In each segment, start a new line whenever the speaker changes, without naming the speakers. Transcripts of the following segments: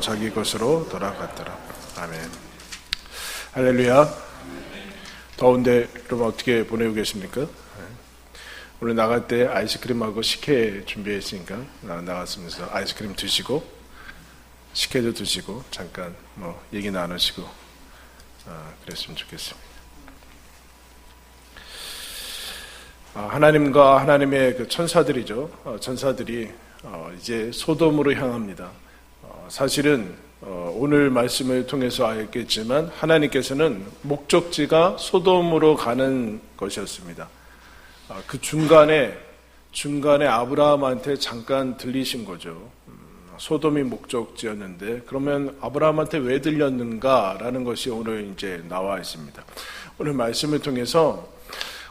자기 것으로 돌아갔더라. 아멘. 할렐루야. 더운데 여러분 어떻게 보내고 계십니까? 오늘 나갈 때 아이스크림하고 식혜 준비했으니까 나갔으면서 아이스크림 드시고 식혜도 드시고 잠깐 얘기 나누시고 그랬으면 좋겠습니다. 하나님과 하나님의 그 천사들이죠. 천사들이 이제 소돔으로 향합니다. 사실은 오늘 말씀을 통해서 알겠지만 하나님께서는 목적지가 소돔으로 가는 것이었습니다. 그 중간에 아브라함한테 잠깐 들리신 거죠. 소돔이 목적지였는데 그러면 아브라함한테 왜 들렸는가라는 것이 오늘 이제 나와 있습니다. 오늘 말씀을 통해서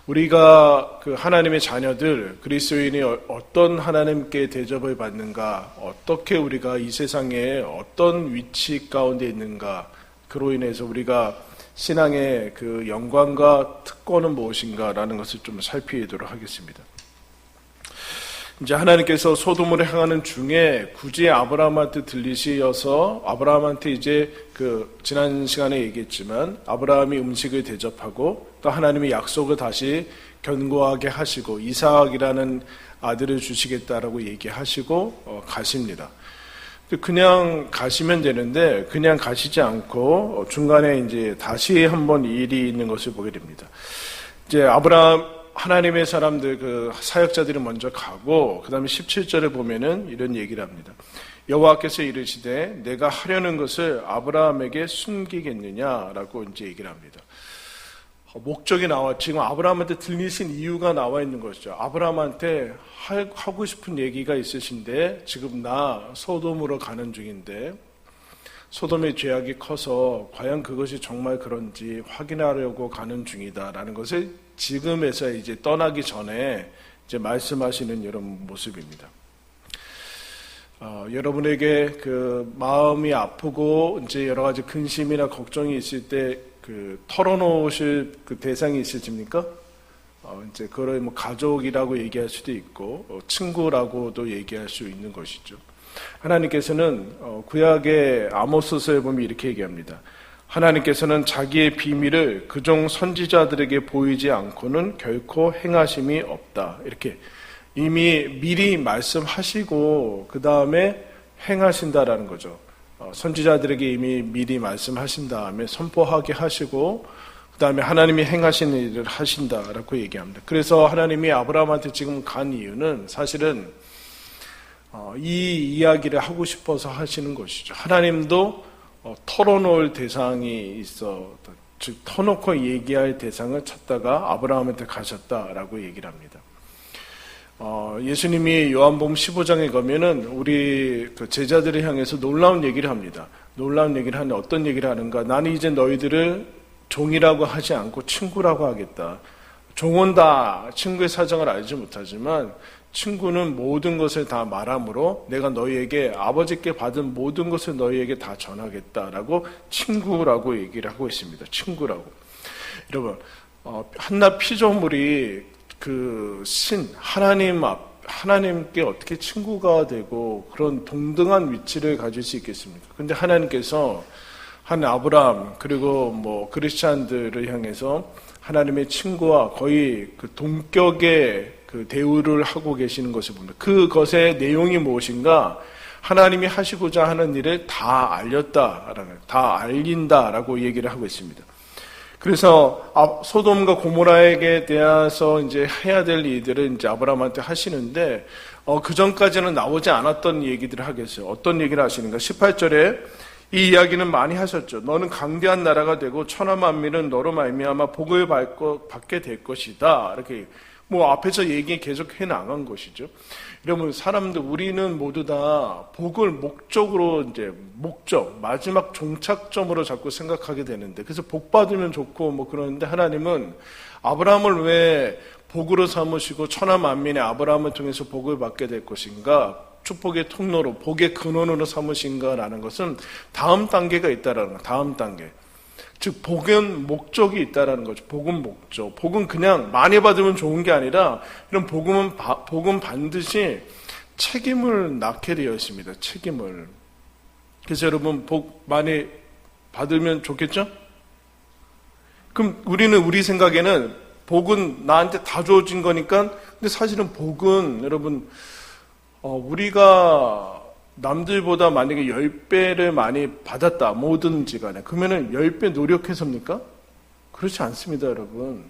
우리가 그 하나님의 자녀들, 그리스도인이 어떤 하나님께 대접을 받는가, 어떻게 우리가 이 세상에 어떤 위치 가운데 있는가, 그로 인해서 우리가 신앙의 그 영광과 특권은 무엇인가라는 것을 좀 살피도록 하겠습니다. 이제 하나님께서 소돔으로 향하는 중에 굳이 아브라함한테 들리시어서 아브라함한테 이제 그 지난 시간에 얘기했지만 아브라함이 음식을 대접하고 또 하나님의 약속을 다시 견고하게 하시고 이삭이라는 아들을 주시겠다라고 얘기하시고 가십니다. 그냥 가시면 되는데 그냥 가시지 않고 중간에 이제 다시 한번 일이 있는 것을 보게 됩니다. 이제 하나님의 사람들, 그 사역자들이 먼저 가고, 그 다음에 17절에 보면은 이런 얘기를 합니다. 여호와께서 이르시되 내가 하려는 것을 아브라함에게 숨기겠느냐라고 이제 얘기를 합니다. 목적이 지금 아브라함한테 들리신 이유가 나와 있는 것이죠. 아브라함한테 하고 싶은 얘기가 있으신데, 지금 나 소돔으로 가는 중인데, 소돔의 죄악이 커서 과연 그것이 정말 그런지 확인하려고 가는 중이다라는 것을 지금에서 이제 떠나기 전에 이제 말씀하시는 이런 모습입니다. 여러분에게 그 마음이 아프고 이제 여러 가지 근심이나 걱정이 있을 때 그 털어놓으실 그 대상이 있으십니까? 이제 그걸 가족이라고 얘기할 수도 있고 친구라고도 얘기할 수 있는 것이죠. 하나님께서는 구약의 아모스서에 보면 이렇게 얘기합니다. 하나님께서는 자기의 비밀을 그종 선지자들에게 보이지 않고는 결코 행하심이 없다. 이렇게 이미 미리 말씀하시고 그 다음에 행하신다라는 거죠. 선지자들에게 이미 미리 말씀하신 다음에 선포하게 하시고 그 다음에 하나님이 행하시는 일을 하신다라고 얘기합니다. 그래서 하나님이 아브라함한테 지금 간 이유는 사실은 이 이야기를 하고 싶어서 하시는 것이죠. 하나님도 털어놓을 대상이 있어, 즉 터놓고 얘기할 대상을 찾다가 아브라함한테 가셨다라고 얘기를 합니다. 예수님이 요한복음 15장에 가면은 우리 그 제자들을 향해서 놀라운 얘기를 합니다. 놀라운 얘기를 하는데 어떤 얘기를 하는가? 나는 이제 너희들을 종이라고 하지 않고 친구라고 하겠다. 종은 다 친구의 사정을 알지 못하지만 친구는 모든 것을 다 말함으로 내가 너희에게 아버지께 받은 모든 것을 너희에게 다 전하겠다라고 친구라고 얘기를 하고 있습니다. 친구라고. 여러분, 한낱 피조물이 그 하나님께 어떻게 친구가 되고 그런 동등한 위치를 가질 수 있겠습니까? 근데 하나님께서 한 아브라함 그리고 크리스찬들을 향해서 하나님의 친구와 거의 그 동격의 그 대우를 하고 계시는 것을 봅니다. 그것의 내용이 무엇인가? 하나님이 하시고자 하는 일을 다 알린다라고 얘기를 하고 있습니다. 그래서 소돔과 고모라에게 대해서 이제 해야 될 일들을 이제 아브라함한테 하시는데 그 전까지는 나오지 않았던 얘기들을 하겠어요. 어떤 얘기를 하시는가? 18절에 이 이야기는 많이 하셨죠. 너는 강대한 나라가 되고 천하 만민은 너로 말미암아 복을 받게 될 것이다. 이렇게 앞에서 얘기 계속 해 나간 것이죠. 여러분, 우리는 모두 다 복을 목적으로 마지막 종착점으로 자꾸 생각하게 되는데, 그래서 복 받으면 좋고 그러는데 하나님은 아브라함을 왜 복으로 삼으시고 천하 만민의 아브라함을 통해서 복을 받게 될 것인가? 축복의 통로로, 복의 근원으로 삼으신가라는 것은 다음 단계가 있다라는 거, 다음 단계. 즉 복은 목적이 있다라는 거죠. 복은 목적. 복은 그냥 많이 받으면 좋은 게 아니라 이런 복은 반드시 책임을 낳게 되어 있습니다. 책임을. 그래서 여러분 복 많이 받으면 좋겠죠? 그럼 우리는 우리 생각에는 복은 나한테 다 주어진 거니까, 근데 사실은 복은 여러분 우리가 남들보다 만약에 10배를 많이 받았다, 뭐든지 간에, 그러면은 10배 노력해서입니까? 그렇지 않습니다, 여러분.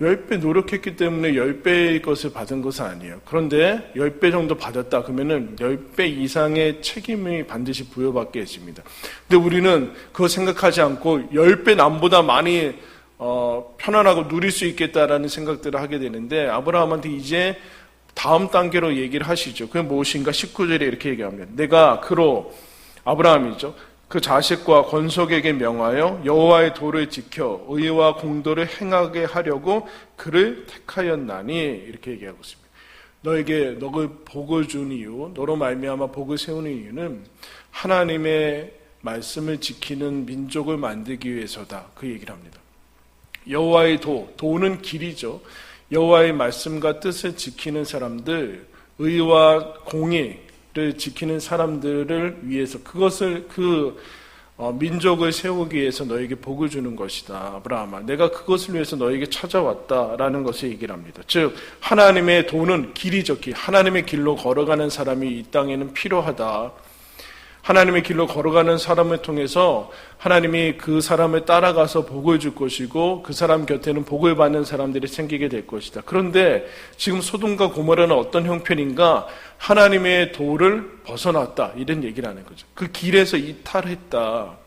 10배 노력했기 때문에 10배의 것을 받은 것은 아니에요. 그런데 10배 정도 받았다, 그러면은 10배 이상의 책임이 반드시 부여받게 했습니다. 근데 우리는 그거 생각하지 않고 10배 남보다 많이 편안하고 누릴 수 있겠다라는 생각들을 하게 되는데, 아브라함한테 이제 다음 단계로 얘기를 하시죠. 그게 무엇인가? 19절에 이렇게 얘기합니다. 내가 그로, 아브라함이죠, 그 자식과 권속에게 명하여 여호와의 도를 지켜 의와 공도를 행하게 하려고 그를 택하였나니, 이렇게 얘기하고 있습니다. 너에게 너를 복을 준 이유, 너로 말미암아 복을 세우는 이유는 하나님의 말씀을 지키는 민족을 만들기 위해서다, 그 얘기를 합니다. 여호와의 도는 길이죠. 여호와의 말씀과 뜻을 지키는 사람들, 의와 공의를 지키는 사람들을 위해서, 그것을 민족을 세우기 위해서 너에게 복을 주는 것이다, 아브라함아. 내가 그것을 위해서 너에게 찾아왔다라는 것을 얘기를 합니다. 즉 하나님의 도는 길이죠. 하나님의 길로 걸어가는 사람이 이 땅에는 필요하다. 하나님의 길로 걸어가는 사람을 통해서 하나님이 그 사람을 따라가서 복을 줄 것이고, 그 사람 곁에는 복을 받는 사람들이 생기게 될 것이다. 그런데 지금 소돔과 고모라는 어떤 형편인가? 하나님의 도를 벗어났다, 이런 얘기를 하는 거죠. 그 길에서 이탈했다.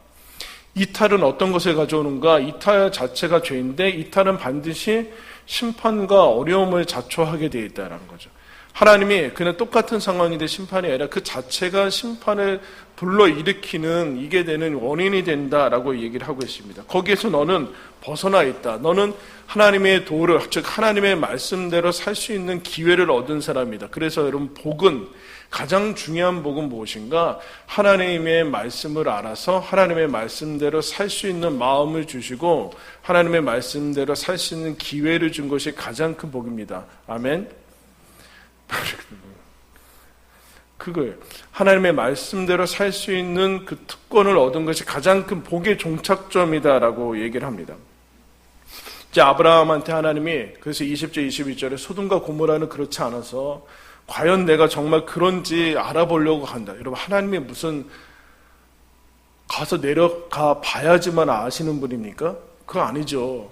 이탈은 어떤 것을 가져오는가? 이탈 자체가 죄인데, 이탈은 반드시 심판과 어려움을 자초하게 되어 있다는 거죠. 하나님이 그냥 똑같은 상황인데 심판이 아니라 그 자체가 심판을 불러일으키는, 이게 되는 원인이 된다라고 얘기를 하고 있습니다. 거기에서 너는 벗어나 있다. 너는 하나님의 도를, 즉 하나님의 말씀대로 살 수 있는 기회를 얻은 사람이다. 그래서 여러분, 복은, 가장 중요한 복은 무엇인가? 하나님의 말씀을 알아서 하나님의 말씀대로 살 수 있는 마음을 주시고 하나님의 말씀대로 살 수 있는 기회를 준 것이 가장 큰 복입니다. 아멘. 그거예요. 하나님의 말씀대로 살 수 있는 그 특권을 얻은 것이 가장 큰 복의 종착점이다라고 얘기를 합니다. 이제 아브라함한테 하나님이, 그래서 20절 21절에 소돔과 고모라는 그렇지 않아서 과연 내가 정말 그런지 알아보려고 한다. 여러분, 하나님이 무슨 가서 내려가 봐야지만 아시는 분입니까? 그거 아니죠.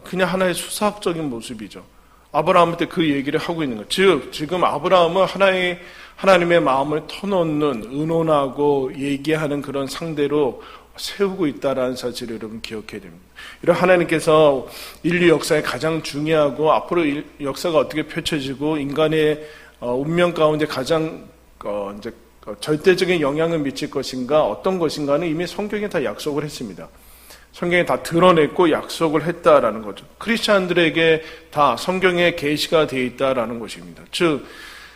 그냥 하나의 수사학적인 모습이죠. 아브라함한테 그 얘기를 하고 있는 거예요. 즉 지금 아브라함은 하나님의 마음을 터놓는, 의논하고 얘기하는 그런 상대로 세우고 있다라는 사실을 여러분 기억해야 됩니다. 이런 하나님께서 인류 역사에 가장 중요하고 앞으로 역사가 어떻게 펼쳐지고 인간의 운명 가운데 가장 이제 절대적인 영향을 미칠 것인가, 어떤 것인가는 이미 성경에 다 약속을 했습니다. 성경에 다 드러냈고 약속을 했다라는 거죠. 크리스찬들에게 다 성경에 계시가 되어 있다라는 것입니다. 즉,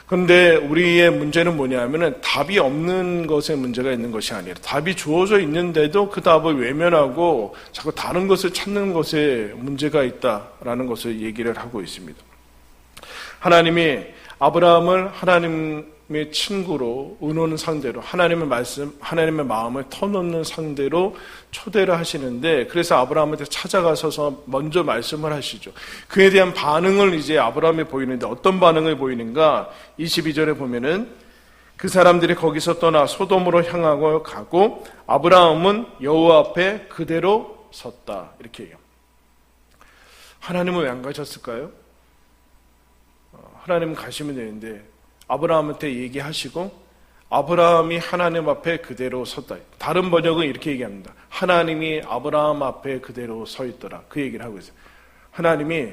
그런데 우리의 문제는 뭐냐면은 답이 없는 것에 문제가 있는 것이 아니라, 답이 주어져 있는데도 그 답을 외면하고 자꾸 다른 것을 찾는 것에 문제가 있다라는 것을 얘기를 하고 있습니다. 하나님이 아브라함을 하나님의 친구로, 의논 상대로, 하나님의 말씀, 하나님의 마음을 터놓는 상대로 초대를 하시는데, 그래서 아브라함한테 찾아가셔서 먼저 말씀을 하시죠. 그에 대한 반응을 이제 아브라함이 보이는데, 어떤 반응을 보이는가? 22절에 보면은 그 사람들이 거기서 떠나 소돔으로 향하고 가고 아브라함은 여호와 앞에 그대로 섰다, 이렇게 해요. 하나님은 왜 안 가셨을까요? 하나님은 가시면 되는데 아브라함한테 얘기하시고 아브라함이 하나님 앞에 그대로 섰다. 다른 번역은 이렇게 얘기합니다. 하나님이 아브라함 앞에 그대로 서 있더라. 그 얘기를 하고 있어요. 하나님이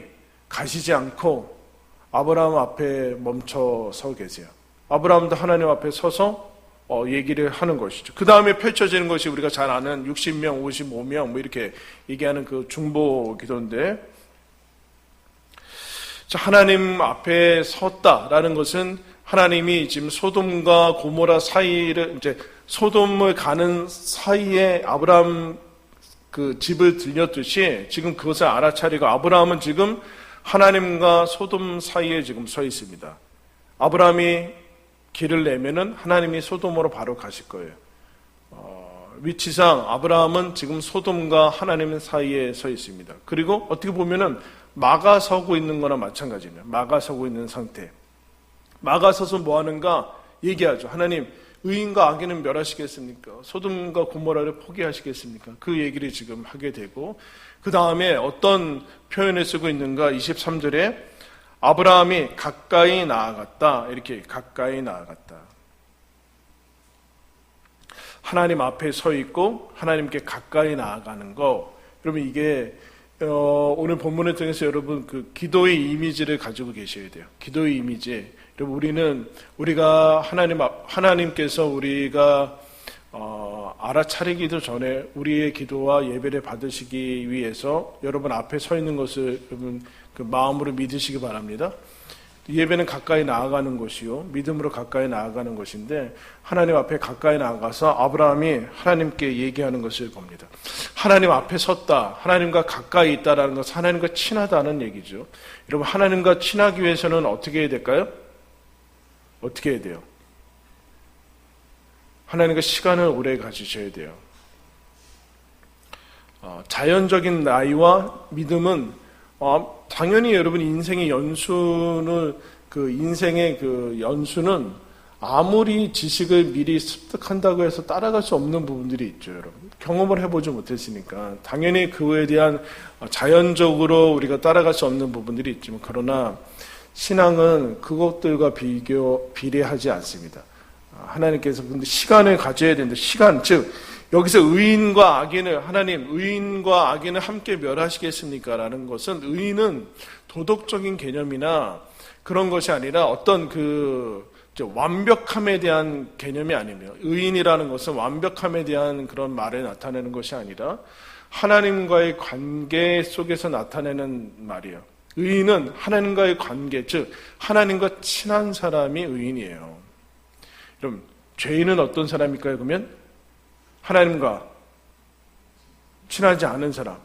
가시지 않고 아브라함 앞에 멈춰 서 계세요. 아브라함도 하나님 앞에 서서 얘기를 하는 것이죠. 그 다음에 펼쳐지는 것이 우리가 잘 아는 60명, 55명 뭐 이렇게 얘기하는 그 중보 기도인데, 하나님 앞에 섰다라는 것은 하나님이 지금 소돔과 고모라 사이를, 이제 소돔을 가는 사이에 아브라함 그 집을 들렸듯이 지금 그것을 알아차리고 아브라함은 지금 하나님과 소돔 사이에 지금 서 있습니다. 아브라함이 길을 내면은 하나님이 소돔으로 바로 가실 거예요. 위치상 아브라함은 지금 소돔과 하나님 사이에 서 있습니다. 그리고 어떻게 보면은 막아서고 있는 거나 마찬가지입니다. 막아서고 있는 상태. 막아서서 뭐 하는가 얘기하죠. 하나님, 의인과 악인은 멸하시겠습니까? 소돔과 고모라를 포기하시겠습니까? 그 얘기를 지금 하게 되고, 그 다음에 어떤 표현을 쓰고 있는가? 23절에 아브라함이 가까이 나아갔다. 이렇게 가까이 나아갔다. 하나님 앞에 서 있고 하나님께 가까이 나아가는 거. 여러분, 이게 오늘 본문을 통해서 여러분 그 기도의 이미지를 가지고 계셔야 돼요. 기도의 이미지. 여러분, 우리가 하나님께서 우리가 알아차리기도 전에 우리의 기도와 예배를 받으시기 위해서 여러분 앞에 서 있는 것을 여러분 그 마음으로 믿으시기 바랍니다. 예배는 가까이 나아가는 것이요, 믿음으로 가까이 나아가는 것인데, 하나님 앞에 가까이 나아가서 아브라함이 하나님께 얘기하는 것을 봅니다. 하나님 앞에 섰다, 하나님과 가까이 있다라는 것은 하나님과 친하다는 얘기죠. 여러분, 하나님과 친하기 위해서는 어떻게 해야 될까요? 어떻게 해야 돼요? 하나님과 시간을 오래 가지셔야 돼요. 자연적인 나이와 믿음은 당연히 여러분 인생의 연수는 아무리 지식을 미리 습득한다고 해서 따라갈 수 없는 부분들이 있죠, 여러분. 경험을 해보지 못했으니까 당연히 그거에 대한 자연적으로 우리가 따라갈 수 없는 부분들이 있지만, 그러나 신앙은 그것들과 비례하지 않습니다. 하나님께서 근데 시간을 가져야 된다. 시간, 즉 여기서 의인과 악인을, 하나님 의인과 악인을 함께 멸하시겠습니까? 라는 것은, 의인은 도덕적인 개념이나 그런 것이 아니라 어떤 완벽함에 대한 개념이 아니며, 의인이라는 것은 완벽함에 대한 그런 말에 나타내는 것이 아니라 하나님과의 관계 속에서 나타내는 말이에요. 의인은 하나님과의 관계, 즉 하나님과 친한 사람이 의인이에요. 그럼 죄인은 어떤 사람일까요? 그러면 하나님과 친하지 않은 사람,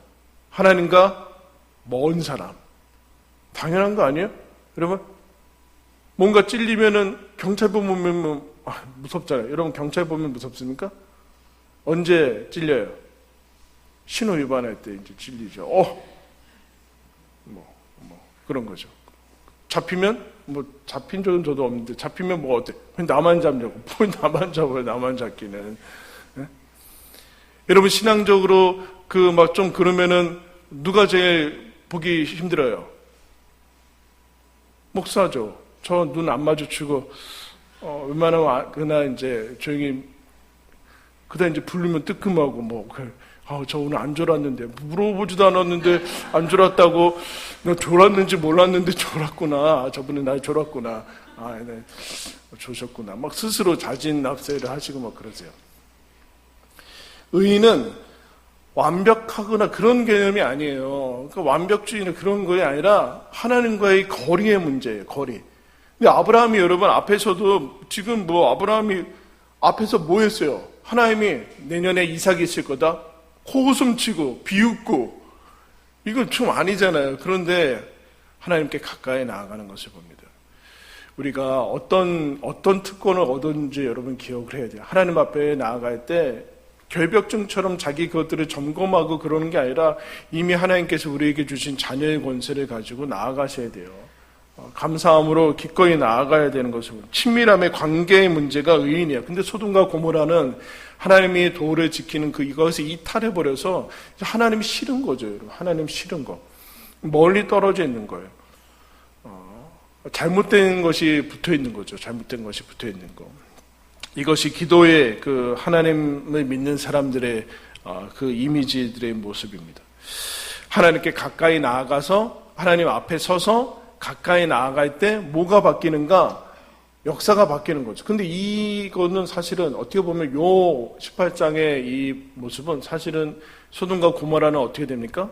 하나님과 먼 사람. 당연한 거 아니에요? 여러분, 뭔가 찔리면은 경찰 보면 무섭잖아요. 여러분, 경찰 보면 무섭습니까? 언제 찔려요? 신호 위반할 때 이제 찔리죠. 그런 거죠. 잡히면 잡힌 적은 저도 없는데, 잡히면 뭐 어때? 나만 잡냐고. 뭘 나만 잡아요, 나만 잡기는. 네? 여러분, 신앙적으로 좀 그러면은 누가 제일 보기 힘들어요? 목사죠. 저 눈 안 마주치고, 웬만하면 그날 이제 조용히, 그다 이제 부르면 뜨끔하고 저 오늘 안 졸았는데, 물어보지도 않았는데 안 졸았다고, 너 졸았는지 몰랐는데 졸았구나. 저분은 날 졸았구나. 네, 조셨구나. 스스로 자진납세를 하시고 그러세요. 의인은 완벽하거나 그런 개념이 아니에요. 그러니까 완벽주의는 그런 것이 아니라 하나님과의 거리의 문제예요, 거리. 근데 아브라함이 여러분 앞에서도 지금 아브라함이 앞에서 뭐 했어요? 하나님이 내년에 이삭이 있을 거다? 코웃음 치고 비웃고, 이건 좀 아니잖아요. 그런데 하나님께 가까이 나아가는 것을 봅니다. 우리가 어떤 특권을 얻었는지 여러분 기억을 해야 돼요. 하나님 앞에 나아갈 때 결벽증처럼 자기 그것들을 점검하고 그러는 게 아니라 이미 하나님께서 우리에게 주신 자녀의 권세를 가지고 나아가셔야 돼요. 감사함으로 기꺼이 나아가야 되는 것을, 친밀함의 관계의 문제가 의인이야. 근데 소돔과 고모라는 하나님이 도를 지키는 이것을 이탈해버려서 하나님이 싫은 거죠, 여러분. 하나님 싫은 거. 멀리 떨어져 있는 거예요. 잘못된 것이 붙어 있는 거죠. 잘못된 것이 붙어 있는 거. 이것이 기도의 하나님을 믿는 사람들의 이미지들의 모습입니다. 하나님께 가까이 나아가서 하나님 앞에 서서 가까이 나아갈 때 뭐가 바뀌는가? 역사가 바뀌는 거죠. 근데 이거는 사실은 어떻게 보면 요 18장의 이 모습은 사실은 소돔과 고모라는 어떻게 됩니까?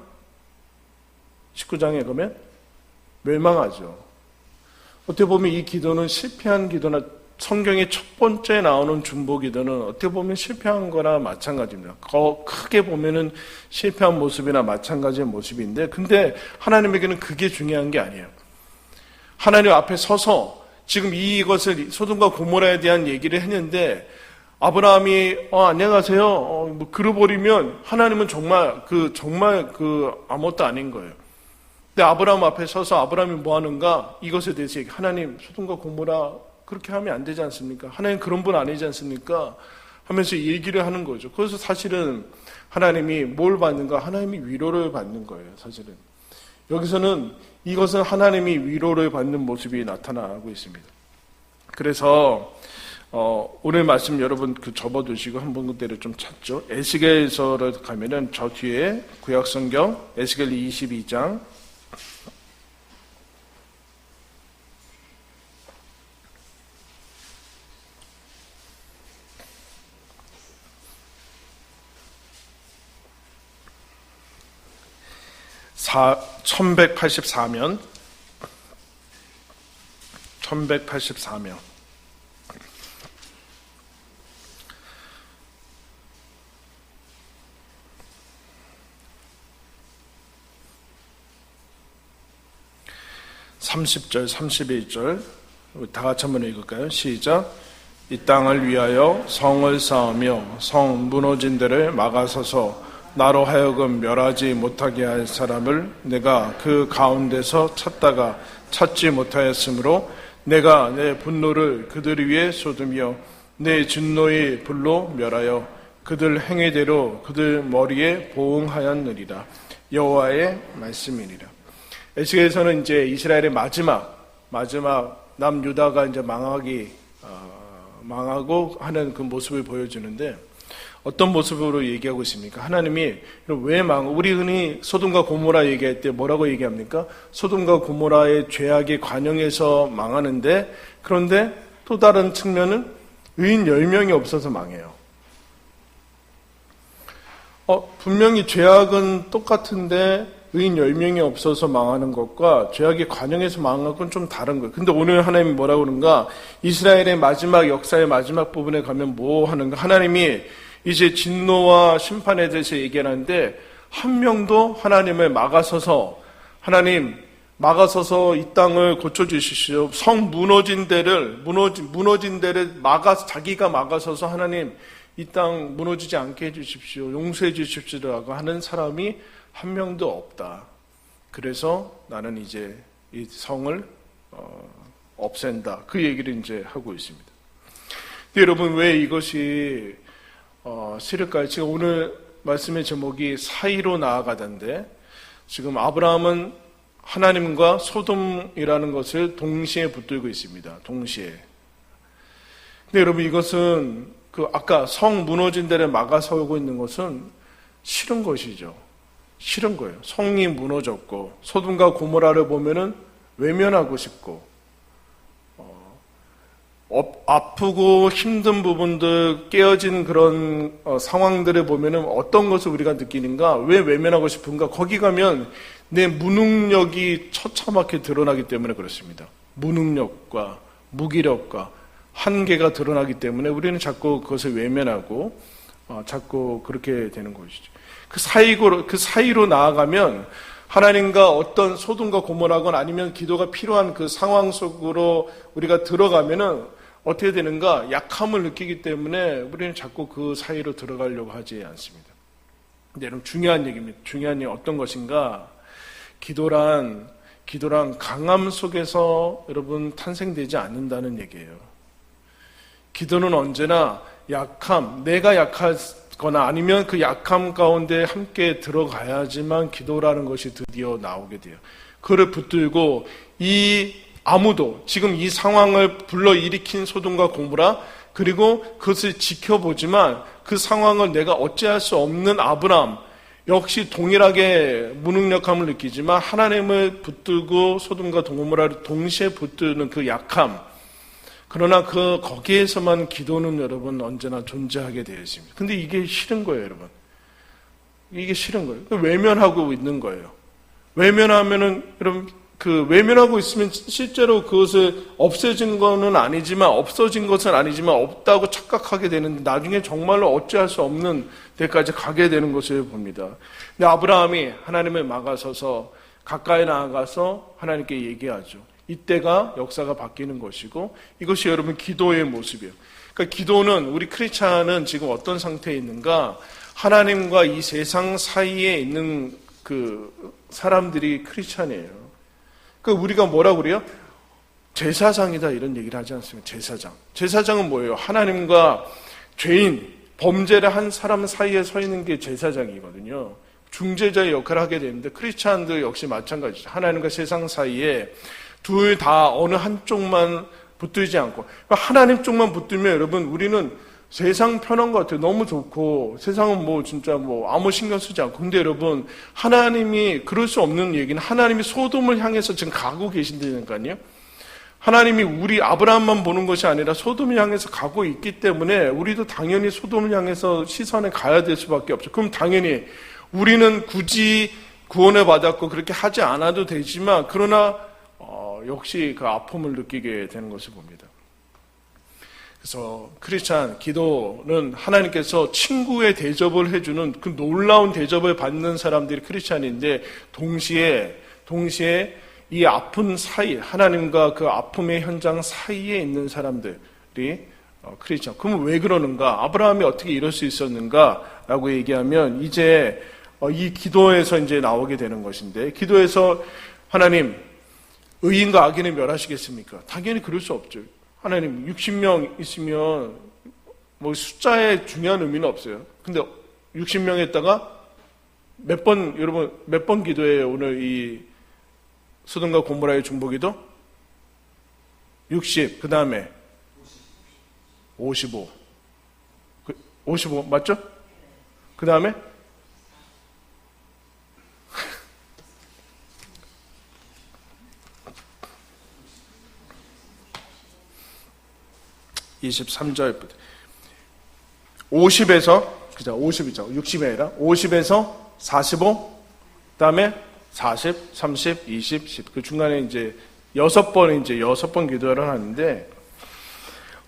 19장에 가면 멸망하죠. 어떻게 보면 이 기도는 실패한 기도나 성경의 첫 번째 나오는 중보 기도는 어떻게 보면 실패한 거나 마찬가지입니다. 크게 보면은 실패한 모습이나 마찬가지의 모습인데, 근데 하나님에게는 그게 중요한 게 아니에요. 하나님 앞에 서서 지금 이것을 소돔과 고모라에 대한 얘기를 했는데, 아브라함이 안녕하세요 뭐 그러버리면 하나님은 정말 아무것도 아닌 거예요. 근데 아브라함 앞에 서서 아브라함이 뭐 하는가? 이것에 대해서 하나님 소돔과 고모라 그렇게 하면 안 되지 않습니까? 하나님 그런 분 아니지 않습니까? 하면서 얘기를 하는 거죠. 그래서 사실은 하나님이 뭘 받는가? 하나님이 위로를 받는 거예요. 사실은 여기서는 이것은 하나님이 위로를 받는 모습이 나타나고 있습니다. 그래서 오늘 말씀 여러분 접어두시고 한번 그대로 좀 찾죠. 에스겔서를 가면은 저 뒤에 구약성경 에스겔 22장 1184면 30절, 31절 다 같이 한번 읽을까요? 시작. 이 땅을 위하여 성을 쌓으며 성 무너진 데를 막아서서 나로 하여금 멸하지 못하게 할 사람을 내가 그 가운데서 찾다가 찾지 못하였으므로 내가 내 분노를 그들 위에 쏟으며 내 진노의 불로 멸하여 그들 행위대로 그들 머리에 보응하였느니라. 여호와의 말씀이니라. 에스겔에서는 이제 이스라엘의 마지막 남유다가 이제 망하고 하는 그 모습을 보여주는데 어떤 모습으로 얘기하고 있습니까? 하나님이 왜 우리 흔히 소돔과 고모라 얘기할 때 뭐라고 얘기합니까? 소돔과 고모라의 죄악의 관영에서 망하는데 그런데 또 다른 측면은 의인 10명이 없어서 망해요. 분명히 죄악은 똑같은데 의인 10명이 없어서 망하는 것과 죄악의 관영에서 망하는 건 좀 다른 거예요. 근데 오늘 하나님이 뭐라고 그러는가? 이스라엘의 마지막 역사의 마지막 부분에 가면 뭐 하는가? 하나님이 이제 진노와 심판에 대해서 얘기하는데 한 명도 하나님을 막아서서 하나님 막아서서 이 땅을 고쳐주십시오. 성 무너진 데를 자기가 막아서서 하나님 이 땅 무너지지 않게 해주십시오. 용서해 주십시오라고 하는 사람이 한 명도 없다. 그래서 나는 이제 이 성을 없앤다. 그 얘기를 이제 하고 있습니다. 근데 여러분 왜 이것이 싫을까요? 지금 오늘 말씀의 제목이 사이로 나아가던데 지금 아브라함은 하나님과 소돔이라는 것을 동시에 붙들고 있습니다. 동시에. 근데 여러분 이것은 아까 성 무너진 데를 막아서고 있는 것은 싫은 것이죠. 싫은 거예요. 성이 무너졌고 소돔과 고모라를 보면은 외면하고 싶고 아프고 힘든 부분들 깨어진 그런 상황들을 보면은 어떤 것을 우리가 느끼는가? 왜 외면하고 싶은가? 거기 가면 내 무능력이 처참하게 드러나기 때문에 그렇습니다. 무능력과 무기력과 한계가 드러나기 때문에 우리는 자꾸 그것을 외면하고 자꾸 그렇게 되는 것이죠. 그 사이로 나아가면 하나님과 어떤 소돔과 고모라건 아니면 기도가 필요한 그 상황 속으로 우리가 들어가면은 어떻게 되는가? 약함을 느끼기 때문에 우리는 자꾸 그 사이로 들어가려고 하지 않습니다. 근데 여러분 중요한 얘기입니다. 중요한 얘기 어떤 것인가? 기도란 강함 속에서 여러분 탄생되지 않는다는 얘기예요. 기도는 언제나 내가 약하거나 아니면 그 약함 가운데 함께 들어가야지만 기도라는 것이 드디어 나오게 돼요. 그를 붙들고 아무도 지금 이 상황을 불러일으킨 소돔과 고모라 그리고 그것을 지켜보지만 그 상황을 내가 어찌할 수 없는 아브라함 역시 동일하게 무능력함을 느끼지만 하나님을 붙들고 소돔과 고모라를 동시에 붙드는 그 약함 그러나 거기에서만 기도는 여러분 언제나 존재하게 되어 있습니다. 근데 이게 싫은 거예요, 여러분. 이게 싫은 거예요. 외면하고 있는 거예요. 외면하면은 여러분 외면하고 있으면 실제로 그것을 없어진 것은 아니지만 없다고 착각하게 되는데 나중에 정말로 어찌할 수 없는 데까지 가게 되는 것을 봅니다. 근데 아브라함이 하나님을 막아서서 가까이 나아가서 하나님께 얘기하죠. 이때가 역사가 바뀌는 것이고 이것이 여러분 기도의 모습이에요. 그러니까 기도는, 우리 크리스찬은 지금 어떤 상태에 있는가? 하나님과 이 세상 사이에 있는 그 사람들이 크리스찬이에요. 그러니까 우리가 뭐라고 그래요? 제사장이다 이런 얘기를 하지 않습니까? 제사장. 제사장은 뭐예요? 하나님과 죄인, 범죄를 한 사람 사이에 서 있는 게 제사장이거든요. 중재자의 역할을 하게 되는데 크리스찬도 역시 마찬가지죠. 하나님과 세상 사이에 둘 다 어느 한쪽만 붙들지 않고, 하나님 쪽만 붙들면 여러분 우리는 세상 편한 것 같아요. 너무 좋고 세상은 뭐 진짜 뭐 아무 신경 쓰지 않고. 근데 여러분 하나님이 그럴 수 없는 얘기는, 하나님이 소돔을 향해서 지금 가고 계신다니까요. 하나님이 우리 아브라함만 보는 것이 아니라 소돔을 향해서 가고 있기 때문에 우리도 당연히 소돔을 향해서 시선에 가야 될 수밖에 없죠. 그럼 당연히 우리는 굳이 구원을 받았고 그렇게 하지 않아도 되지만, 그러나 역시 그 아픔을 느끼게 되는 것을 봅니다. 그래서 크리스찬 기도는 하나님께서 친구의 대접을 해주는 그 놀라운 대접을 받는 사람들이 크리스찬인데, 동시에 이 아픈 사이, 하나님과 그 아픔의 현장 사이에 있는 사람들이 크리스찬. 그러면 왜 그러는가? 아브라함이 어떻게 이럴 수 있었는가라고 얘기하면, 이제 이 기도에서 이제 나오게 되는 것인데, 기도에서 하나님, 의인과 악인을 멸하시겠습니까? 당연히 그럴 수 없죠. 하나님 60명 있으면 뭐 숫자에 중요한 의미는 없어요. 근데 60명에다가 여러분 몇 번 기도해요? 오늘 이 소돔과 고모라의 중보기도? 60, 그 다음에 55. 55 맞죠? 그 다음에 23절부터 50에서, 그죠? 50이죠. 60이 아니라 50에서 45, 그 다음에 40, 30, 20, 10. 그 중간에 이제 6번 기도를 하는데,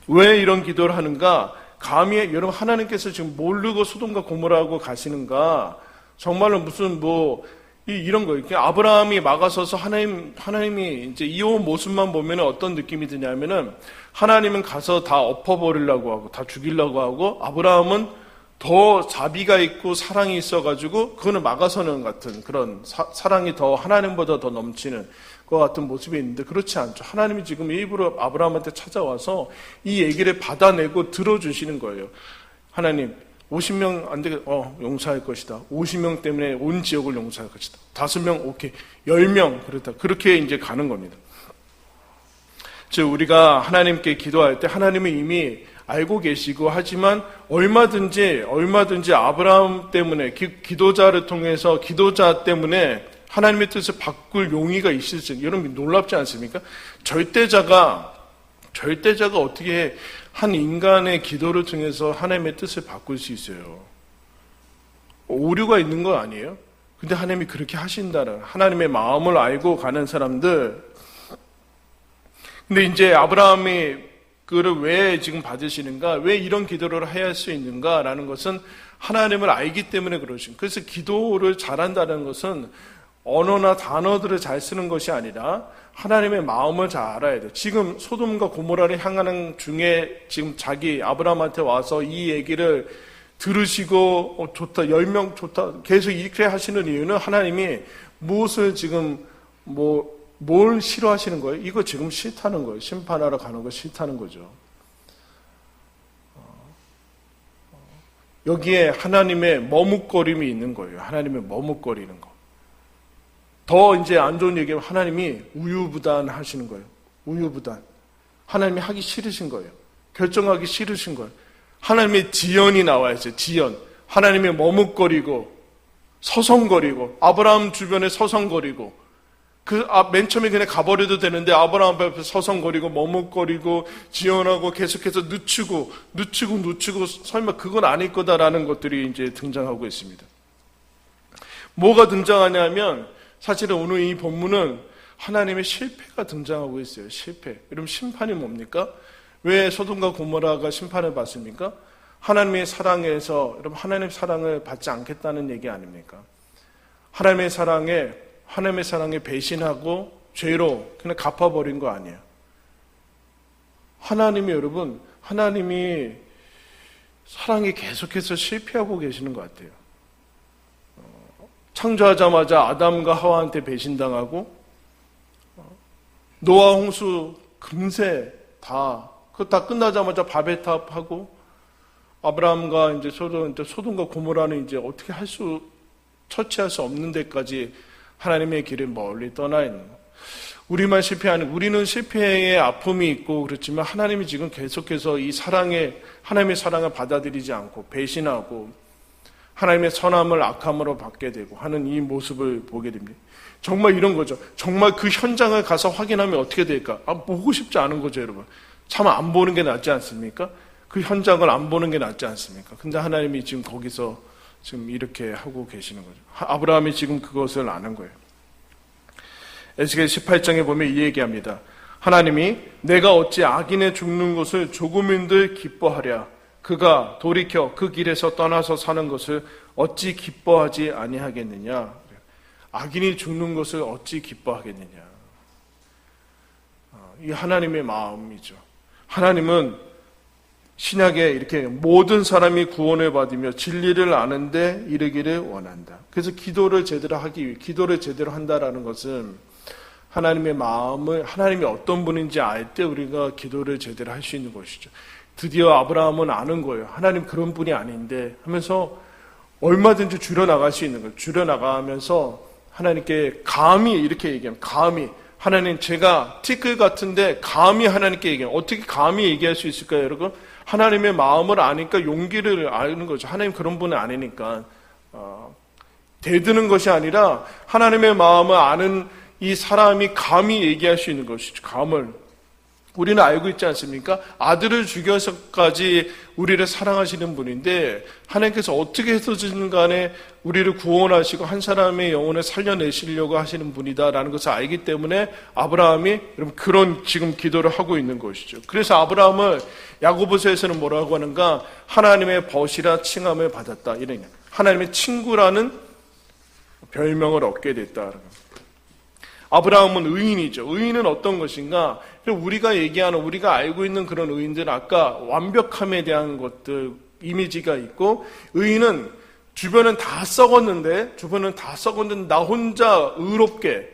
왜 이런 기도를 하는가? 감히 여러분 하나님께서 지금 모르고 소돔과 고모라하고 가시는가? 정말로 무슨 이런 거예요. 아브라함이 막아서서 하나님이 이제 이어온 모습만 보면 어떤 느낌이 드냐면은, 하나님은 가서 다 엎어버리려고 하고 다 죽이려고 하고, 아브라함은 더 자비가 있고 사랑이 있어가지고 그거는 막아서는 같은 그런 사랑이 더 하나님보다 더 넘치는 것 같은 모습이 있는데, 그렇지 않죠. 하나님이 지금 일부러 아브라함한테 찾아와서 이 얘기를 받아내고 들어주시는 거예요. 하나님 50명 안 되겠, 용서할 것이다. 50명 때문에 온 지역을 용서할 것이다. 5명, 오케이. 10명, 그렇다. 그렇게 이제 가는 겁니다. 즉, 우리가 하나님께 기도할 때 하나님은 이미 알고 계시고, 하지만 얼마든지 아브라함 때문에, 기도자를 통해서 기도자 때문에 하나님의 뜻을 바꿀 용의가 있을지, 여러분 놀랍지 않습니까? 절대자가 어떻게 한 인간의 기도를 통해서 하나님의 뜻을 바꿀 수 있어요? 오류가 있는 거 아니에요? 근데 하나님이 그렇게 하신다는, 하나님의 마음을 알고 가는 사람들. 근데 이제 아브라함이 그를 왜 지금 받으시는가? 왜 이런 기도를 해야 할 수 있는가라는 것은 하나님을 알기 때문에 그러신. 그래서 기도를 잘한다는 것은 언어나 단어들을 잘 쓰는 것이 아니라 하나님의 마음을 잘 알아야 돼. 지금 소돔과 고모라를 향하는 중에 지금 아브라함한테 와서 이 얘기를 들으시고 좋다, 10명 좋다, 계속 이렇게 하시는 이유는 하나님이 무엇을 지금 뭘 싫어하시는 거예요? 이거 지금 싫다는 거예요. 심판하러 가는 거 싫다는 거죠. 여기에 하나님의 머뭇거림이 있는 거예요. 하나님의 머뭇거리는 거. 더 이제 안 좋은 얘기하면 하나님이 우유부단 하시는 거예요. 우유부단. 하나님이 하기 싫으신 거예요. 결정하기 싫으신 거예요. 하나님의 지연이 나와야죠. 지연. 하나님이 머뭇거리고 서성거리고, 아브라함 주변에 서성거리고, 맨 처음에 그냥 가버려도 되는데 아브라함 앞에 서성거리고 머뭇거리고 지연하고 계속해서 늦추고 설마 그건 아닐 거다라는 것들이 이제 등장하고 있습니다. 뭐가 등장하냐면, 사실은 오늘 이 본문은 하나님의 실패가 등장하고 있어요. 실패. 여러분 심판이 뭡니까? 왜 소돔과 고모라가 심판을 받습니까? 하나님의 사랑에서, 여러분 하나님의 사랑을 받지 않겠다는 얘기 아닙니까? 하나님의 사랑에 배신하고 죄로 그냥 갚아버린 거 아니에요. 하나님이 여러분, 하나님이 사랑에 계속해서 실패하고 계시는 것 같아요. 창조하자마자 아담과 하와한테 배신당하고 노아 홍수 금세 그거 다 끝나자마자 바벨탑하고 아브라함과 이제 소돔과 고모라는 이제 어떻게 처치할 수 없는 데까지 하나님의 길을 멀리 떠나 있는 거. 우리는 실패의 아픔이 있고 그렇지만 하나님이 지금 계속해서 하나님의 사랑을 받아들이지 않고 배신하고 하나님의 선함을 악함으로 받게 되고 하는 이 모습을 보게 됩니다. 정말 이런 거죠. 정말 그 현장을 가서 확인하면 어떻게 될까? 보고 싶지 않은 거죠, 여러분. 참 안 보는 게 낫지 않습니까? 그 현장을 안 보는 게 낫지 않습니까? 근데 하나님이 지금 거기서 지금 이렇게 하고 계시는 거죠. 아브라함이 지금 그것을 아는 거예요. 에스겔 18장에 보면 이 얘기합니다. 하나님이 내가 어찌 악인의 죽는 것을 조금인들 기뻐하랴. 그가 돌이켜 그 길에서 떠나서 사는 것을 어찌 기뻐하지 아니하겠느냐. 악인이 죽는 것을 어찌 기뻐하겠느냐. 이 하나님의 마음이죠. 하나님은 신약에 이렇게 모든 사람이 구원을 받으며 진리를 아는데 이르기를 원한다. 그래서 기도를 제대로 한다라는 것은 하나님의 마음을, 하나님이 어떤 분인지 알 때 우리가 기도를 제대로 할 수 있는 것이죠. 드디어 아브라함은 아는 거예요. 하나님 그런 분이 아닌데 하면서 얼마든지 줄여나갈 수 있는 거예요. 줄여나가면서 하나님께 감히 이렇게 얘기하면, 감히 하나님 제가 티끌 같은데 감히 하나님께 얘기하면 어떻게 감히 얘기할 수 있을까요, 여러분? 하나님의 마음을 아니까 용기를 아는 거죠. 하나님 그런 분은 아니니까 대드는 것이 아니라 하나님의 마음을 아는 이 사람이 감히 얘기할 수 있는 것이죠. 감을 우리는 알고 있지 않습니까? 아들을 죽여서까지 우리를 사랑하시는 분인데 하나님께서 어떻게 해서든 간에 우리를 구원하시고 한 사람의 영혼을 살려내시려고 하시는 분이다라는 것을 알기 때문에 아브라함이 여러분 그런 지금 기도를 하고 있는 것이죠. 그래서 아브라함을 야고보서에서는 뭐라고 하는가? 하나님의 벗이라 칭함을 받았다. 이런 하나님의 친구라는 별명을 얻게 됐다. 아브라함은 의인이죠. 의인은 어떤 것인가? 우리가 얘기하는, 우리가 알고 있는 그런 의인들은 아까 완벽함에 대한 것들, 이미지가 있고, 의인은 주변은 다 썩었는데 나 혼자 의롭게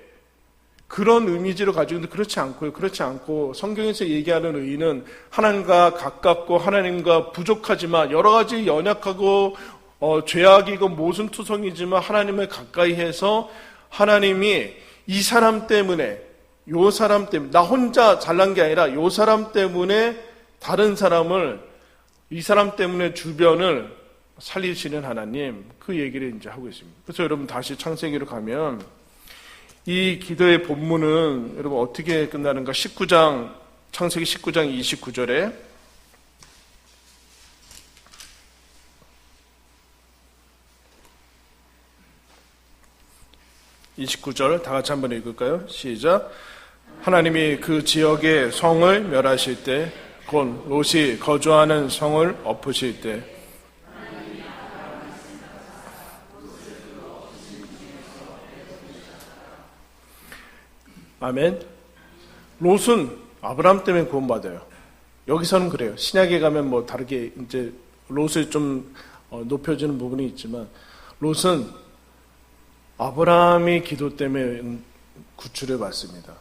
그런 이미지를 가지고 있는데 그렇지 않고요. 그렇지 않고 성경에서 얘기하는 의인은 하나님과 가깝고 하나님과 부족하지만 여러 가지 연약하고 죄악이고 모순투성이지만 하나님을 가까이 해서 하나님이 이 사람 때문에 나 혼자 잘난 게 아니라 이 사람 때문에 다른 사람을, 이 사람 때문에 주변을 살리시는 하나님, 그 얘기를 이제 하고 있습니다. 그래서 여러분 다시 창세기로 가면 이 기도의 본문은 여러분 어떻게 끝나는가? 창세기 19장 29절에 다 같이 한번 읽을까요? 시작. 하나님이 그 지역의 성을 멸하실 때, 곧 롯이 거주하는 성을 엎으실 때, 아멘. 롯은 아브라함 때문에 구원받아요. 여기서는 그래요. 신약에 가면 뭐 다르게 이제 롯을 좀 높여주는 부분이 있지만, 롯은 아브라함의 기도 때문에 구출을 받습니다.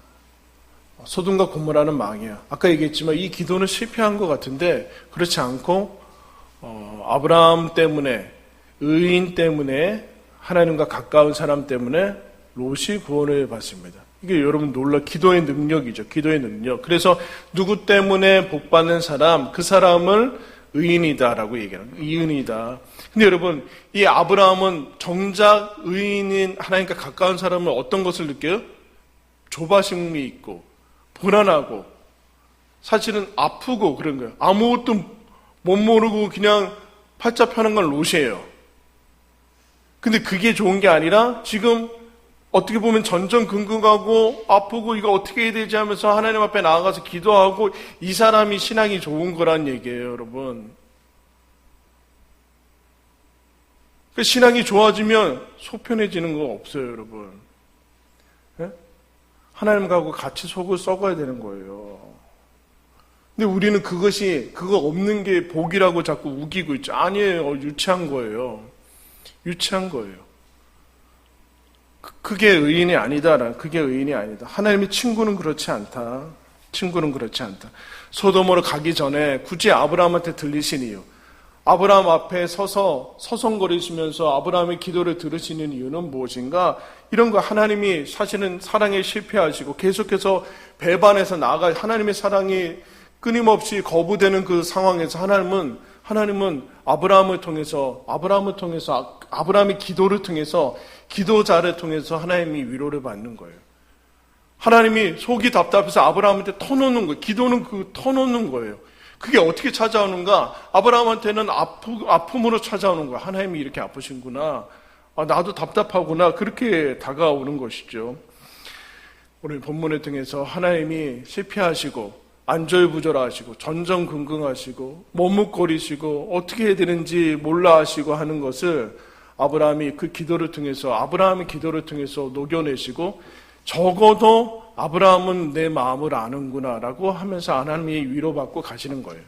소돔과 고모라는 망이야. 아까 얘기했지만 이 기도는 실패한 것 같은데 그렇지 않고 아브라함 때문에, 의인 때문에, 하나님과 가까운 사람 때문에 롯이 구원을 받습니다. 이게 여러분 기도의 능력이죠. 기도의 능력. 그래서 누구 때문에 복받는 사람, 그 사람을 의인이다라고 얘기하는 거예요. 의인이다. 근데 여러분, 이 아브라함은 정작 의인인 하나님과 가까운 사람은 어떤 것을 느껴요? 조바심이 있고 불안하고 사실은 아프고 그런 거예요. 아무것도 못 모르고 그냥 팔자 펴는 건 롯이에요. 근데 그게 좋은 게 아니라 지금 어떻게 보면 전전긍긍하고 아프고 이거 어떻게 해야 되지 하면서 하나님 앞에 나아가서 기도하고 이 사람이 신앙이 좋은 거란 얘기예요, 여러분. 그 신앙이 좋아지면 소편해지는 거 없어요, 여러분. 네? 하나님과 같이 속을 썩어야 되는 거예요. 근데 우리는 그거 없는 게 복이라고 자꾸 우기고 있죠. 아니에요. 유치한 거예요. 유치한 거예요. 그게 의인이 아니다. 그게 의인이 아니다. 하나님의 친구는 그렇지 않다. 친구는 그렇지 않다. 소돔으로 가기 전에 굳이 아브라함한테 들리신 이유. 아브라함 앞에 서서 서성거리시면서 아브라함의 기도를 들으시는 이유는 무엇인가? 이런 거 하나님이 사실은 사랑에 실패하시고 계속해서 배반해서 나아가 하나님의 사랑이 끊임없이 거부되는 그 상황에서 하나님은 아브라함을 통해서 아브라함의 기도를 통해서 기도자를 통해서 하나님이 위로를 받는 거예요. 하나님이 속이 답답해서 아브라함한테 터놓는 거예요. 기도는 터놓는 거예요. 그게 어떻게 찾아오는가? 아브라함한테는 아픔으로 찾아오는 거예요. 하나님이 이렇게 아프신구나. 나도 답답하구나. 그렇게 다가오는 것이죠. 오늘 본문을 통해서 하나님이 실패하시고 안절부절하시고 전전긍긍하시고 머뭇거리시고 어떻게 해야 되는지 몰라 하시고 하는 것을 아브라함의 기도를 통해서 녹여내시고 적어도 아브라함은 내 마음을 아는구나 라고 하면서 하나님이 위로받고 가시는 거예요.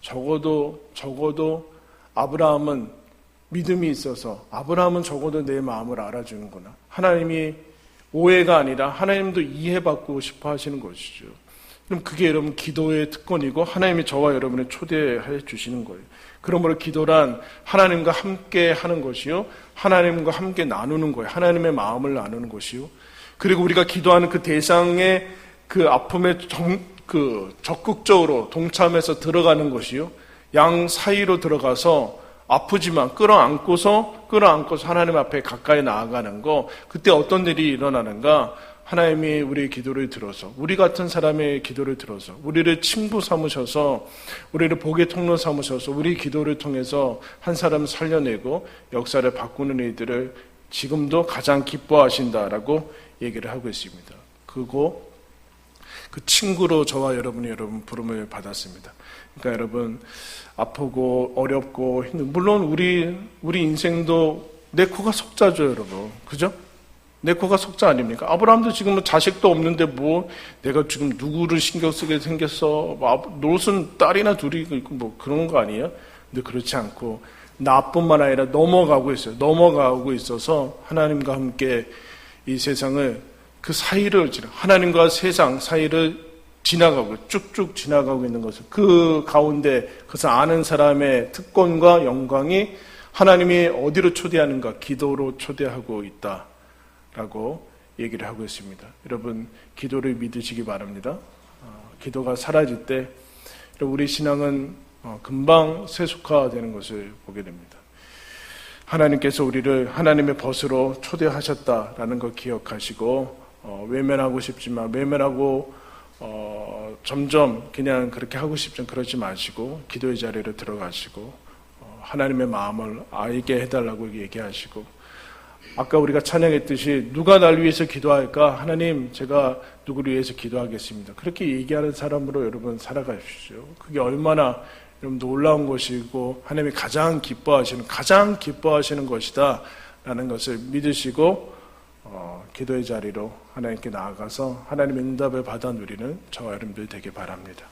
적어도 아브라함은 믿음이 있어서 아브라함은 적어도 내 마음을 알아주는구나. 하나님이 오해가 아니라 하나님도 이해받고 싶어 하시는 것이죠. 그럼 그게 여러분 기도의 특권이고 하나님이 저와 여러분을 초대해 주시는 거예요. 그러므로 기도란 하나님과 함께 하는 것이요. 하나님과 함께 나누는 거예요. 하나님의 마음을 나누는 것이요. 그리고 우리가 기도하는 그 대상의 그 아픔에 적극적으로 동참해서 들어가는 것이요. 양 사이로 들어가서 아프지만 끌어안고서 하나님 앞에 가까이 나아가는 거. 그때 어떤 일이 일어나는가? 하나님이 우리의 기도를 들어서, 우리 같은 사람의 기도를 들어서, 우리를 친구 삼으셔서, 우리를 복의 통로 삼으셔서, 우리 기도를 통해서 한 사람을 살려내고 역사를 바꾸는 일들을 지금도 가장 기뻐하신다라고 얘기를 하고 있습니다. 그 친구로 저와 여러분 부름을 받았습니다. 그러니까 여러분, 아프고 어렵고 힘든, 물론 우리 인생도 내 코가 석자죠, 여러분. 그죠? 내 코가 석자 아닙니까? 아브라함도 지금 자식도 없는데 내가 지금 누구를 신경 쓰게 생겼어? 노릇은 딸이나 둘이 있고 그런 거 아니에요? 근데 그렇지 않고 나뿐만 아니라 넘어가고 있어서 하나님과 함께 이 세상을 하나님과 세상 사이를 쭉쭉 지나가고 있는 것을 그 가운데 그것을 아는 사람의 특권과 영광이 하나님이 어디로 초대하는가? 기도로 초대하고 있다라고 얘기를 하고 있습니다. 여러분, 기도를 믿으시기 바랍니다. 기도가 사라질 때 우리 신앙은 금방 세속화되는 것을 보게 됩니다. 하나님께서 우리를 하나님의 벗으로 초대하셨다라는 걸 기억하시고 외면하고 싶지만 점점 그냥 그렇게 하고 싶지만 그러지 마시고 기도의 자리로 들어가시고 하나님의 마음을 알게 해달라고 얘기하시고 아까 우리가 찬양했듯이 누가 날 위해서 기도할까? 하나님, 제가 누구를 위해서 기도하겠습니다. 그렇게 얘기하는 사람으로 여러분 살아가십시오. 그게 얼마나 여러분 놀라운 것이고 하나님이 가장 기뻐하시는 것이다 라는 것을 믿으시고 기도의 자리로 하나님께 나아가서 하나님의 응답을 받아 누리는 저와 여러분들 되길 바랍니다.